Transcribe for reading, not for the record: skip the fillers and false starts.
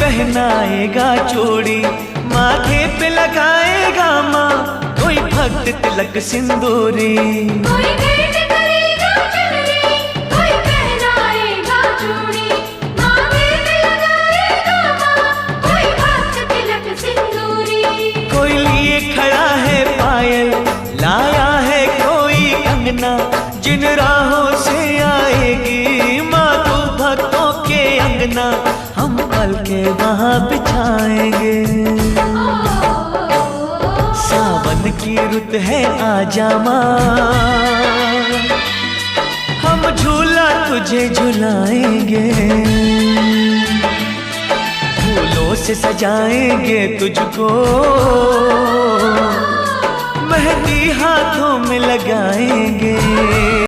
पहनाएगा चूड़ी, माथे पे लगाएगा माँ कोई भक्त तिलक सिंदूरी। कोई भेंट करेगा चुनरी, कोई पहनाएगा चूड़ी, माथे पे लगाएगा माँ कोई भक्त तिलक सिंदूरी। कोई लिए खड़ा है पायल, लाया है कोई कंगना, जिन राहों से आएगी माँ तू भक्तों के अंगना, हम पल के वहाँ बिछाएंगे। सावन की रुत है आजा माँ, हम झूला तुझे झुलाएंगे, फूलों से सजाएंगे तुझको, मेहंदी हाथों में लगाएंगे।